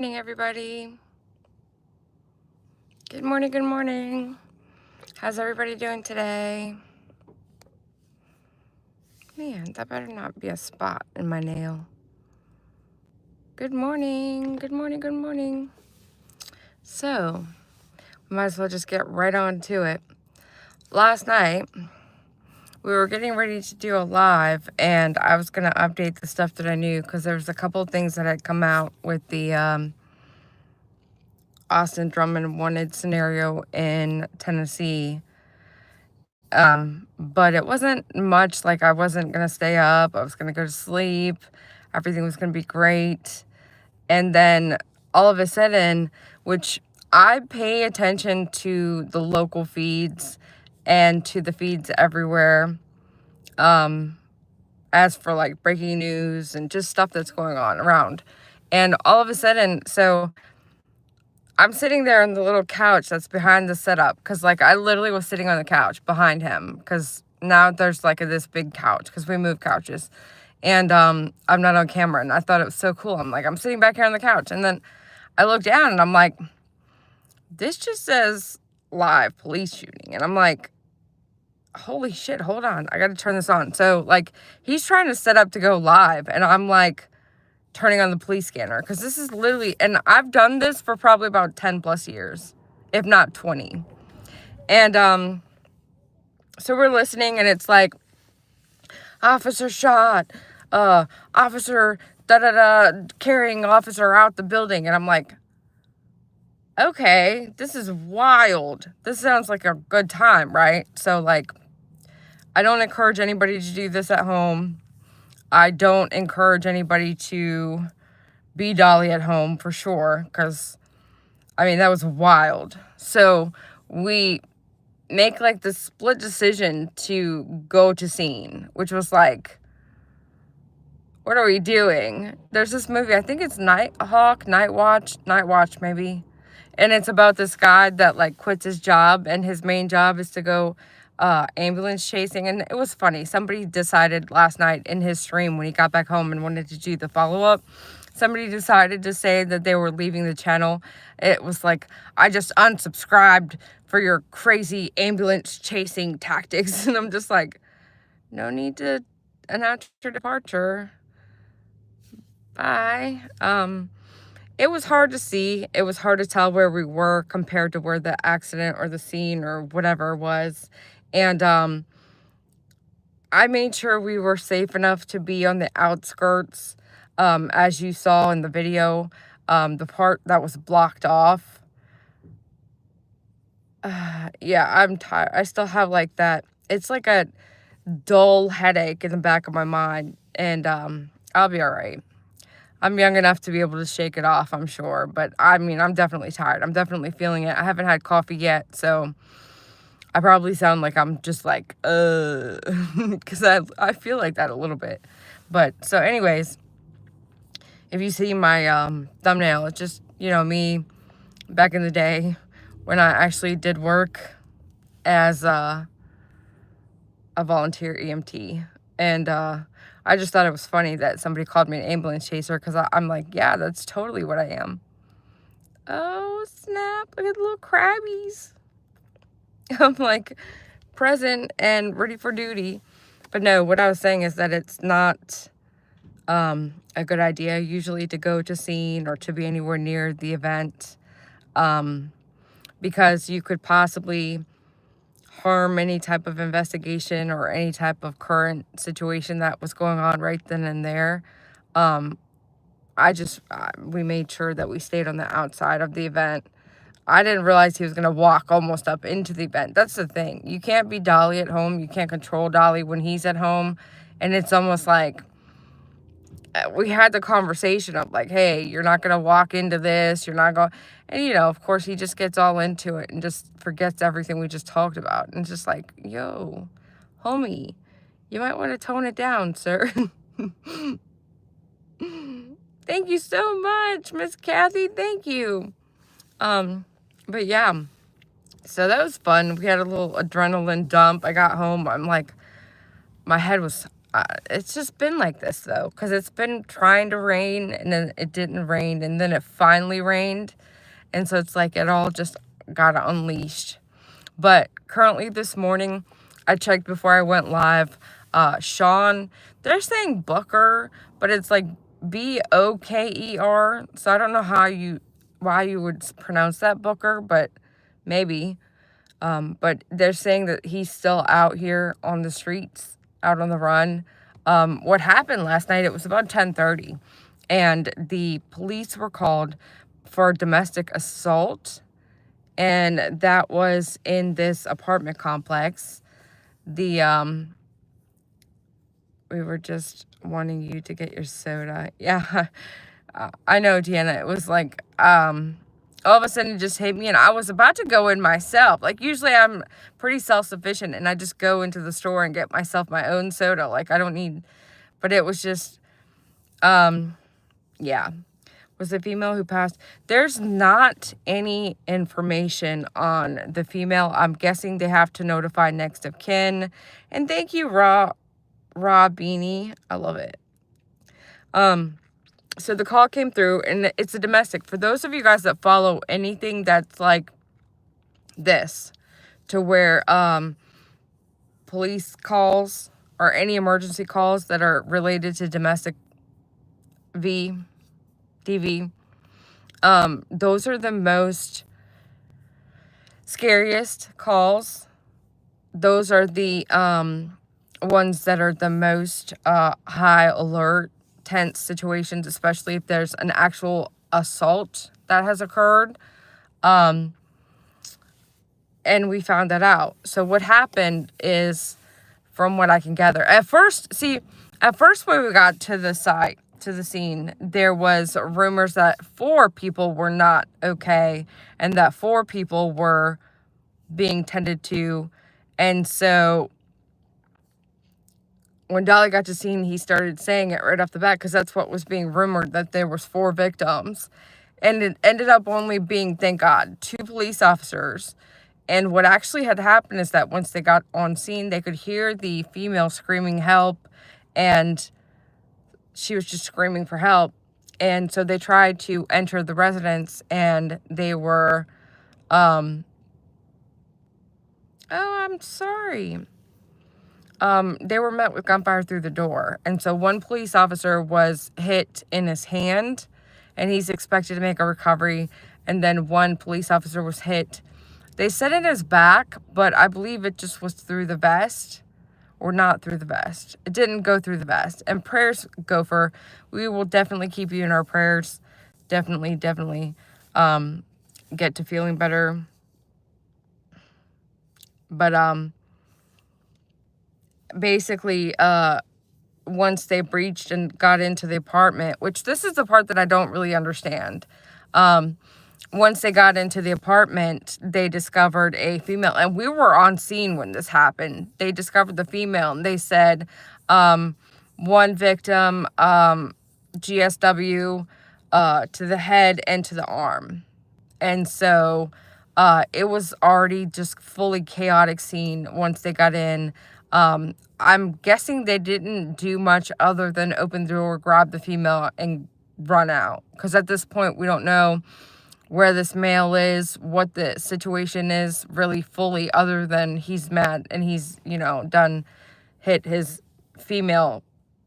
Morning, everybody. Good morning, good morning. How's everybody doing today? Man, that better not be a spot in my nail. Good morning, good morning, good morning. So, we might as well just get right on to it. Last night, we were getting ready to do a live, and I was going to update the stuff that I knew because there was a couple of things that had come out with the Austin Drummond wanted scenario in Tennessee. But it wasn't much. Like, I wasn't gonna stay up. I was gonna go to sleep. Everything was gonna be great. And then all of a sudden, which I pay attention to the local feeds and to the feeds everywhere, as for like breaking news and just stuff that's going on around. And all of a sudden, so I'm sitting there on the little couch that's behind the setup because, like, I literally was sitting on the couch behind him because now there's like this big couch because we move couches, and I'm not on camera, and I thought it was so cool. I'm like, I'm sitting back here on the couch, and then I look down and I'm like, this just says live police shooting, and I'm like, holy shit, hold on, I got to turn this on. So like, he's trying to set up to go live, and I'm like turning on the police scanner because this is literally, and I've done this for probably about 10 plus years, if not 20. And so we're listening, and it's like, officer shot, officer carrying officer out the building, and I'm like, okay, this is wild. This sounds like a good time, right? So like, I don't encourage anybody to do this at home. I don't encourage anybody to be Dolly at home for sure, because I mean, that was wild. So we make like the split decision to go to scene, which was like, what are we doing? There's this movie, I think it's Night Watch maybe. And it's about this guy that like quits his job, and his main job is to go ambulance chasing. And it was funny. Somebody decided last night in his stream when he got back home and wanted to do the follow-up, somebody decided to say that they were leaving the channel. It was like, I just unsubscribed for your crazy ambulance chasing tactics. And I'm just like, no need to announce your departure. Bye. It was hard to see. It was hard to tell where we were compared to where the accident or the scene or whatever was. And I made sure we were safe enough to be on the outskirts. As you saw in the video, the part that was blocked off. Yeah, I'm tired. I still have like that. It's like a dull headache in the back of my mind. And I'll be all right. I'm young enough to be able to shake it off, I'm sure. But I mean, I'm definitely tired. I'm definitely feeling it. I haven't had coffee yet, so I probably sound like I'm just like, because I feel like that a little bit. But so anyways, if you see my thumbnail, it's just, you know, me back in the day when I actually did work as a volunteer EMT. And I just thought it was funny that somebody called me an ambulance chaser, because I'm like, yeah, that's totally what I am. Oh, snap. Look at the little crabbies. I'm like, present and ready for duty. But no, what I was saying is that it's not a good idea usually to go to scene or to be anywhere near the event, because you could possibly harm any type of investigation or any type of current situation that was going on right then and there. We made sure that we stayed on the outside of the event. I didn't realize he was going to walk almost up into the event. That's the thing. You can't be Dolly at home. You can't control Dolly when he's at home. And it's almost like, we had the conversation of like, hey, you're not going to walk into this. You're not going. And, you know, of course, he just gets all into it and just forgets everything we just talked about. And it's just like, yo, homie, you might want to tone it down, sir. Thank you so much, Miss Kathy. Thank you. But yeah, so that was fun. We had a little adrenaline dump. I got home. I'm like, my head was It's just been like this, though, because it's been trying to rain, and then it didn't rain, and then it finally rained. And so it's like it all just got unleashed. But currently this morning, I checked before I went live. Sean, they're saying Booker, but it's like Boker. So I don't know why you would pronounce that Booker, but maybe. But they're saying that he's still out here on the streets, out on the run. What happened last night, it was about 10:30, and the police were called for domestic assault, and that was in this apartment complex. The we were just wanting you to get your soda. Yeah, I know, Deanna. It was like, all of a sudden it just hit me, and I was about to go in myself. Like, usually I'm pretty self-sufficient, and I just go into the store and get myself my own soda. Like, I don't need, but it was just, yeah. Was the female who passed? There's not any information on the female. I'm guessing they have to notify next of kin. And thank you, Raw Beanie. I love it. So the call came through, and it's a domestic. For those of you guys that follow anything that's like this, to where police calls or any emergency calls that are related to domestic DV, those are the most scariest calls. Those are the ones that are the most high alert, tense situations, especially if there's an actual assault that has occurred. And we found that out. So what happened is, from what I can gather, at first when we got to the scene, there was rumors that 4 people were not okay, and that 4 people were being tended to. And so when Dolly got to scene, he started saying it right off the bat, because that's what was being rumored, that there was 4 victims. And it ended up only being, thank God, 2 police officers. And what actually had happened is that once they got on scene, they could hear the female screaming help, and she was just screaming for help. And so they tried to enter the residence, and they were, oh, I'm sorry. They were met with gunfire through the door. And so one police officer was hit in his hand, and he's expected to make a recovery. And then one police officer was hit, they said, in his back, but I believe it just was through the vest, or not through the vest. It didn't go through the vest. And prayers, Gopher, we will definitely keep you in our prayers. Definitely, get to feeling better. But, basically, once they breached and got into the apartment, which this is the part that I don't really understand. Once they got into the apartment, they discovered a female, and we were on scene when this happened. They discovered the female, and they said, 1 victim, GSW, to the head and to the arm. And so, it was already just fully chaotic scene once they got in. I'm guessing they didn't do much other than open the door, grab the female, and run out. Because at this point, we don't know where this male is, what the situation is really fully, other than he's mad and he's, hit his female,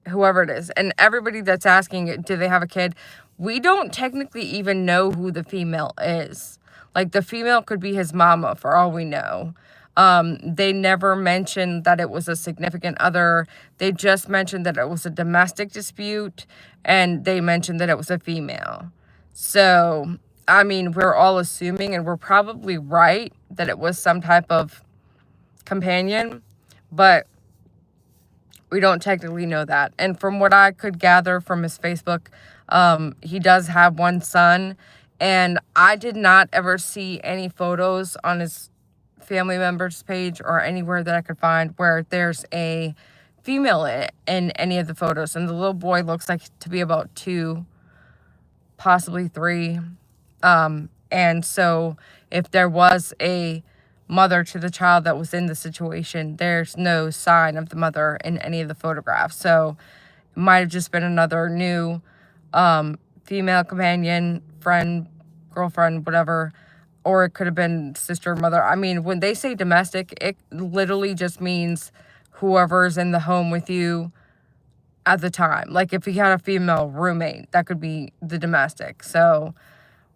whoever it is. And everybody that's asking, do they have a kid? We don't technically even know who the female is. Like, the female could be his mama, for all we know. They never mentioned that it was a significant other. They just mentioned that it was a domestic dispute, and they mentioned that it was a female. So, I mean, we're all assuming, and we're probably right, that it was some type of companion, but we don't technically know that. And from what I could gather from his Facebook, he does have 1 son, and I did not ever see any photos on his family members page or anywhere that I could find where there's a female in any of the photos. And the little boy looks like to be about 2, possibly 3. And so if there was a mother to the child that was in the situation. There's no sign of the mother in any of the photographs. So it might have just been another new female companion, friend, girlfriend, whatever. Or it could have been sister, mother. I mean, when they say domestic, it literally just means whoever's in the home with you at the time. Like if you had a female roommate, that could be the domestic. So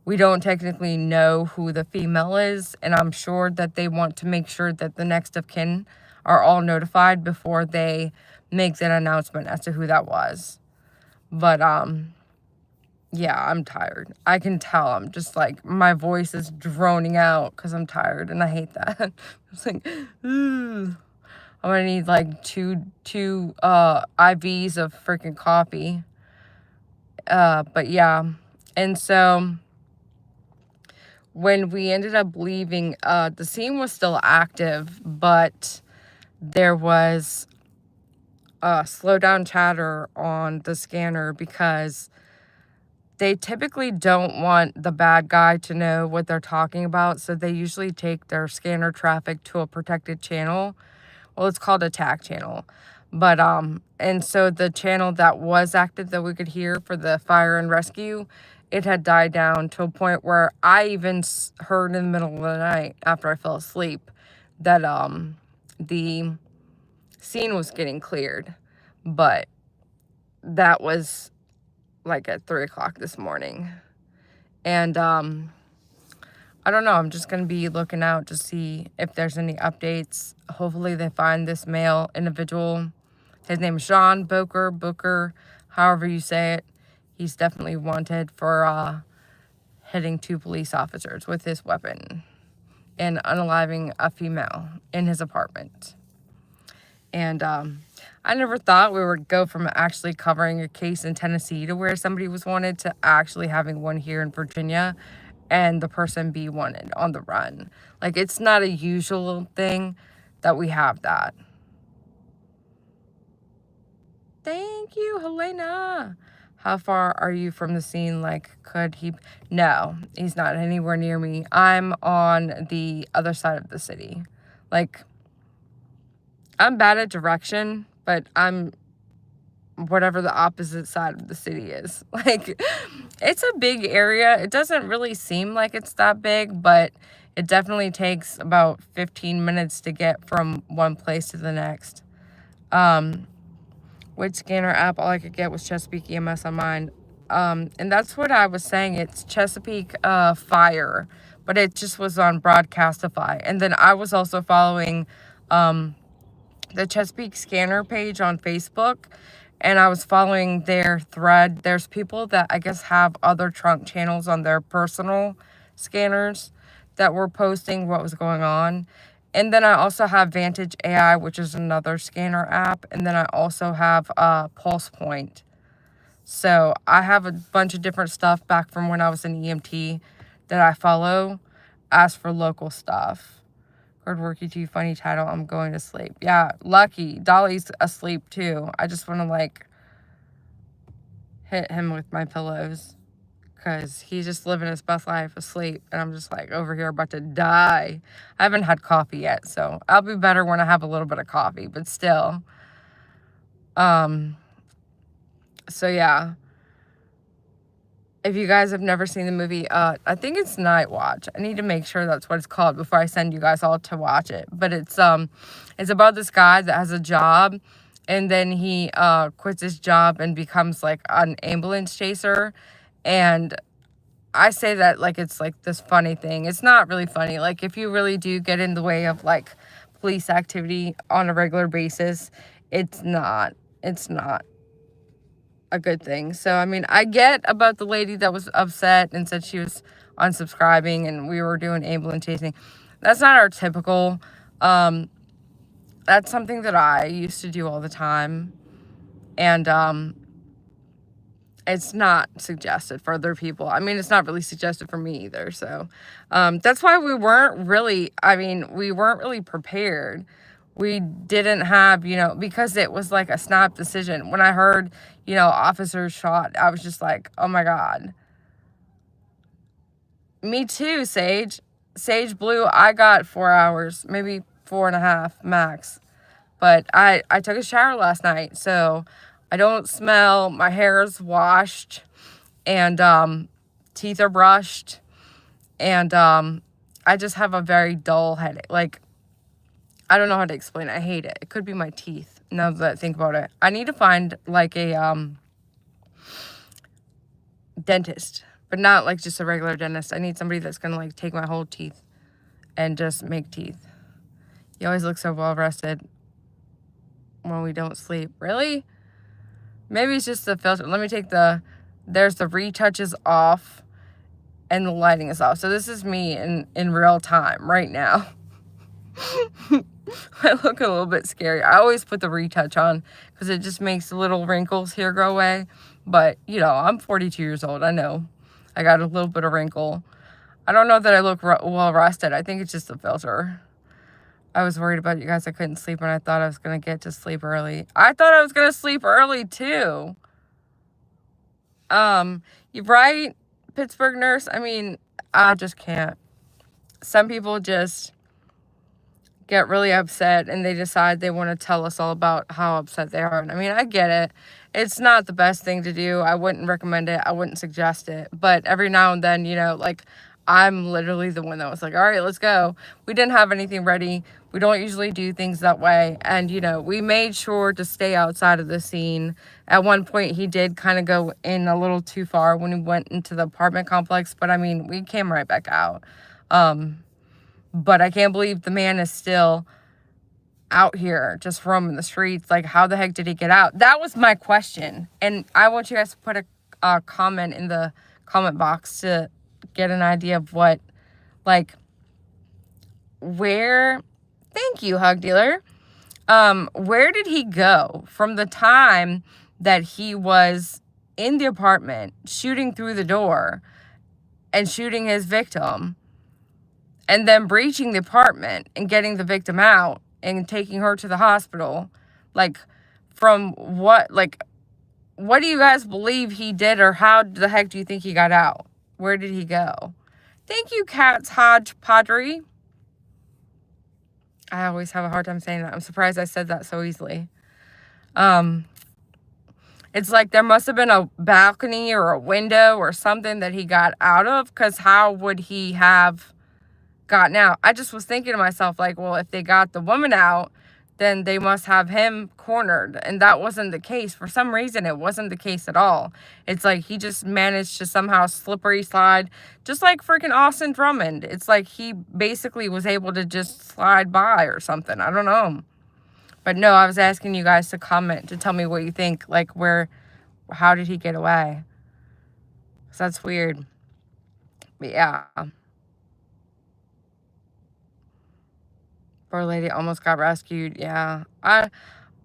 we don't technically know who the female is, and I'm sure that they want to make sure that the next of kin are all notified before they make that announcement as to who that was. But yeah, I'm tired. I can tell. I'm just like, my voice is droning out because I'm tired, and I hate that. It's like, ooh. I'm gonna need like two IVs of freaking coffee. But yeah, and so when we ended up leaving, the scene was still active, but there was slow down chatter on the scanner because they typically don't want the bad guy to know what they're talking about. So they usually take their scanner traffic to a protected channel. Well, it's called a TAC channel. But, and so the channel that was active that we could hear for the fire and rescue, it had died down to a point where I even heard in the middle of the night after I fell asleep that, the scene was getting cleared. But that was like at 3 o'clock this morning. And, I don't know. I'm just going to be looking out to see if there's any updates. Hopefully they find this male individual. His name is Sean Booker, however you say it. He's definitely wanted for hitting 2 police officers with his weapon and unaliving a female in his apartment. And I never thought we would go from actually covering a case in Tennessee to where somebody was wanted to actually having one here in Virginia and the person be wanted on the run. Like, it's not a usual thing that we have that. Thank you, Helena. How far are you from the scene? Like, could he? No, he's not anywhere near me. I'm on the other side of the city. Like, I'm bad at direction, but I'm whatever the opposite side of the city is. Like, it's a big area. It doesn't really seem like it's that big, but it definitely takes about 15 minutes to get from one place to the next. Which scanner app? All I could get was Chesapeake EMS on mine. And that's what I was saying. It's Chesapeake Fire, but it just was on Broadcastify. And then I was also following the Chesapeake Scanner page on Facebook, and I was following their thread. There's people that I guess have other trunk channels on their personal scanners that were posting what was going on. And then I also have Vantage AI, which is another scanner app. And then I also have Pulse Point. So I have a bunch of different stuff back from when I was in EMT that I follow as for local stuff. Good work, you two. Funny title. I'm going to sleep. Yeah, lucky. Dolly's asleep too. I just want to like hit him with my pillows because he's just living his best life asleep. And I'm just like over here about to die. I haven't had coffee yet, so I'll be better when I have a little bit of coffee, but still. So yeah. If you guys have never seen the movie, I think it's Night Watch. I need to make sure that's what it's called before I send you guys all to watch it. But it's about this guy that has a job, and then he quits his job and becomes like an ambulance chaser. And I say that like it's like this funny thing. It's not really funny. Like if you really do get in the way of like police activity on a regular basis, it's not a good thing. So, I mean, I get about the lady that was upset and said she was unsubscribing and we were doing ambulance chasing. That's not our typical. That's something that I used to do all the time. And it's not suggested for other people. I mean, it's not really suggested for me either. So that's why we weren't really prepared. We didn't have, because it was like a snap decision. When I heard, officers shot, I was just like, oh my God. Me too, Sage. Sage Blue, I got 4 hours, maybe 4.5 max. But I took a shower last night, so I don't smell. My hair is washed, and teeth are brushed, and I just have a very dull headache. Like, I don't know how to explain it. I hate it. It could be my teeth, now that I think about it. I need to find, like, a dentist, but not, like, just a regular dentist. I need somebody that's going to, like, take my whole teeth and just make teeth. You always look so well-rested when we don't sleep. Really? Maybe it's just the filter. Let me take there's the retouches off, and the lighting is off. So this is me in real time right now. I look a little bit scary. I always put the retouch on because it just makes the little wrinkles here go away. But, you know, I'm 42 years old. I know. I got a little bit of wrinkle. I don't know that I look well rested. I think it's just the filter. I was worried about you guys. I couldn't sleep, and I thought I was going to get to sleep early. I thought I was going to sleep early, too. You're right, Pittsburgh nurse. I mean, I just can't. Some people just get really upset, and they decide they want to tell us all about how upset they are. And I mean, I get it. It's not the best thing to do. I wouldn't recommend it. I wouldn't suggest it. But every now and then, you know, like, I'm literally the one that was like, all right, let's go. We didn't have anything ready. We don't usually do things that way. And, you know, we made sure to stay outside of the scene. At one point, he did kind of go in a little too far when he went into the apartment complex. But, I mean, we came right back out. But I can't believe the man is still out here just roaming the streets. Like, how the heck did he get out? That was my question. And I want you guys to put a comment in the comment box to get an idea of what, like, where, thank you, Hug Dealer. Where did he go from the time that he was in the apartment shooting through the door and shooting his victim, and then breaching the apartment and getting the victim out and taking her to the hospital? Like, from what do you guys believe he did, or how the heck do you think he got out? Where did he go? Thank you, Cats Hodge Padre. I always have a hard time saying that. I'm surprised I said that so easily. It's like there must have been a balcony or a window or something that he got out of, because how would he have gotten out? I just was thinking to myself, like, well, if they got the woman out, then they must have him cornered. And that wasn't the case. For some reason, it wasn't the case at all. It's like he just managed to somehow slippery slide, just like freaking Austin Drummond. It's like he basically was able to just slide by or something. I don't know. But no, I was asking you guys to comment, to tell me what you think. Like, how did he get away? 'Cause that's weird. But yeah. Poor lady almost got rescued. Yeah. I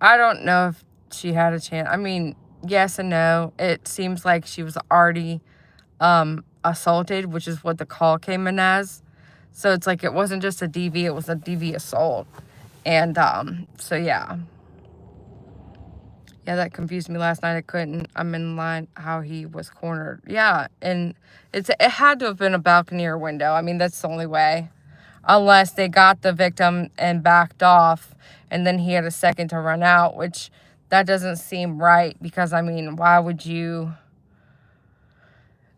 don't know if she had a chance. I mean, yes and no. It seems like she was already assaulted, which is what the call came in as. So it's like it wasn't just a DV, it was a DV assault. And so yeah. Yeah, that confused me last night. I'm in line how he was cornered. Yeah, and it had to have been a balcony or window. I mean, that's the only way. Unless they got the victim and backed off, and then he had a second to run out, which that doesn't seem right, because, I mean, why would you?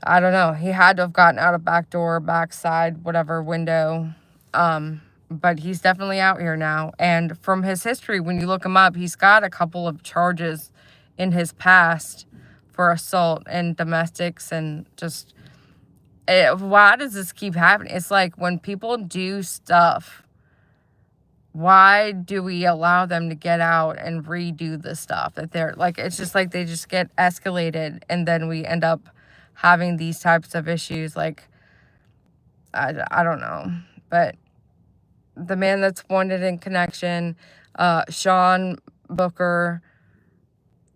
I don't know. He had to have gotten out of back door, backside, whatever window. But he's definitely out here now. And from his history, when you look him up, he's got a couple of charges in his past for assault and domestics, and just... why does this keep happening? It's like when people do stuff, why do we allow them to get out and redo the stuff that they're like? It's just like they just get escalated, and then we end up having these types of issues. Like, I don't know. But the man that's wanted in connection, Sean Booker,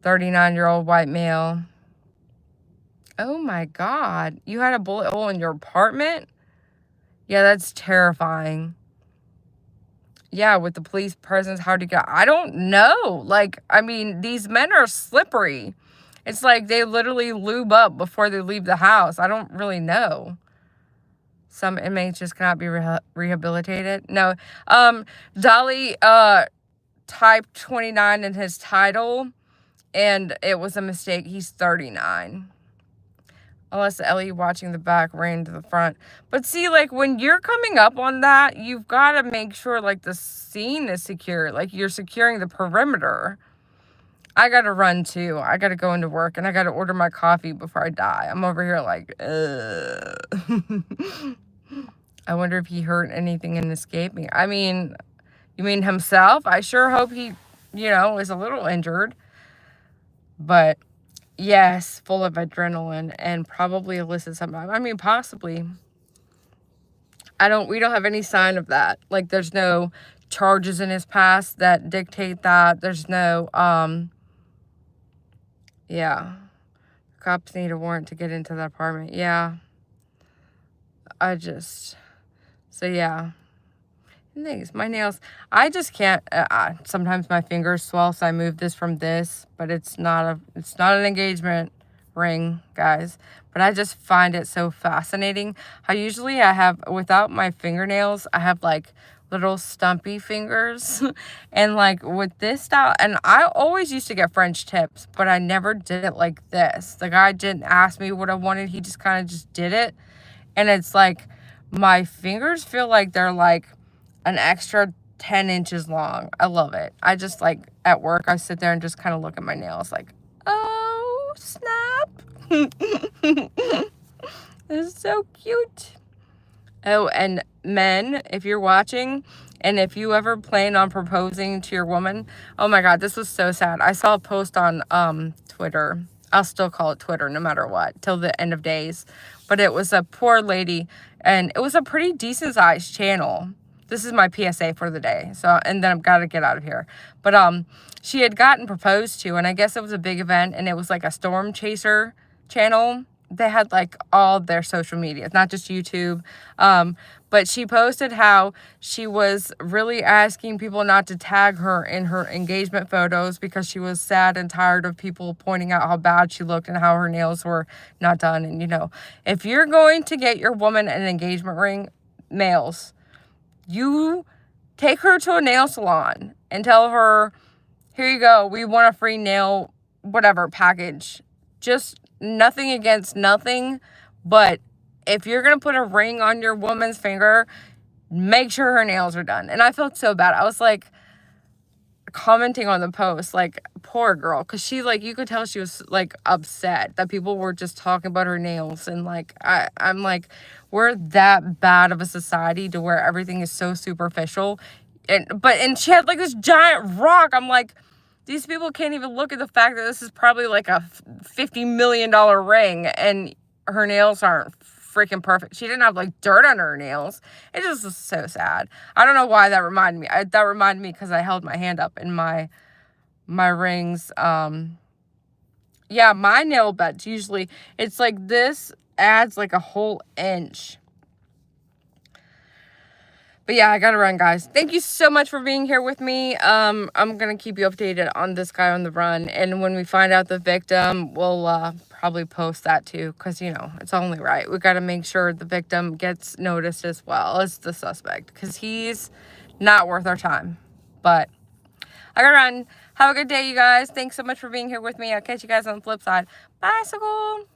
39-year-old white male. Oh my God. You had a bullet hole in your apartment? Yeah, that's terrifying. Yeah, with the police presence, how'd you get... I don't know. Like, I mean, these men are slippery. It's like they literally lube up before they leave the house. I don't really know. Some inmates just cannot be rehabilitated. No. Dolly typed 29 in his title, and it was a mistake. He's 39. Unless Ellie watching the back ran to the front. But see, like, when you're coming up on that, you've got to make sure, like, the scene is secure. Like, you're securing the perimeter. I got to run, too. I got to go into work, and I got to order my coffee before I die. I'm over here like, I wonder if he hurt anything in escaping. I mean, you mean himself? I sure hope he, is a little injured. But, yes, full of adrenaline and probably illicit something. I mean, possibly. We don't have any sign of that. Like, there's no charges in his past that dictate that. There's no, yeah. Cops need a warrant to get into that apartment. Yeah. So yeah. Things, my nails, I just can't, sometimes my fingers swell, so I move this from this, but it's not an engagement ring, guys. But I just find it so fascinating how usually I have, without my fingernails, I have like little stumpy fingers. And like with this style, and I always used to get French tips, but I never did it like this. The guy didn't ask me what I wanted, he just kind of just did it. And it's like, my fingers feel like they're like an extra 10 inches long. I love it. I just like at work, I sit there and just kind of look at my nails like, oh, snap. This is so cute. Oh, and men, if you're watching, and if you ever plan on proposing to your woman, oh my God, this was so sad. I saw a post on Twitter. I'll still call it Twitter no matter what, till the end of days. But it was a poor lady, and it was a pretty decent sized channel. This is my PSA for the day. So, and then I've got to get out of here. But she had gotten proposed to, and I guess it was a big event, and it was like a storm chaser channel. They had like all their social media, not just YouTube. But she posted how she was really asking people not to tag her in her engagement photos because she was sad and tired of people pointing out how bad she looked and how her nails were not done. And, if you're going to get your woman an engagement ring, males, you take her to a nail salon and tell her, here you go, we want a free nail, whatever, package. Just nothing against nothing, but if you're going to put a ring on your woman's finger, make sure her nails are done. And I felt so bad. I was like commenting on the post, like, poor girl, because she, like, you could tell she was like upset that people were just talking about her nails. And like, I'm like, we're that bad of a society to where everything is so superficial. And she had like this giant rock. I'm like, these people can't even look at the fact that this is probably like a $50 million ring and her nails aren't freaking perfect. She didn't have like dirt on her nails. It just was so sad. I don't know why that reminded me. That reminded me because I held my hand up in my rings. Yeah, my nail beds usually, it's like this adds like a whole inch. But yeah, I gotta run, guys. Thank you so much for being here with me. I'm gonna keep you updated on this guy on the run. And when we find out the victim, we'll probably post that too. Because, it's only right. We gotta make sure the victim gets noticed as well as the suspect. Because he's not worth our time. But I gotta run. Have a good day, you guys. Thanks so much for being here with me. I'll catch you guys on the flip side. Bye, so cool.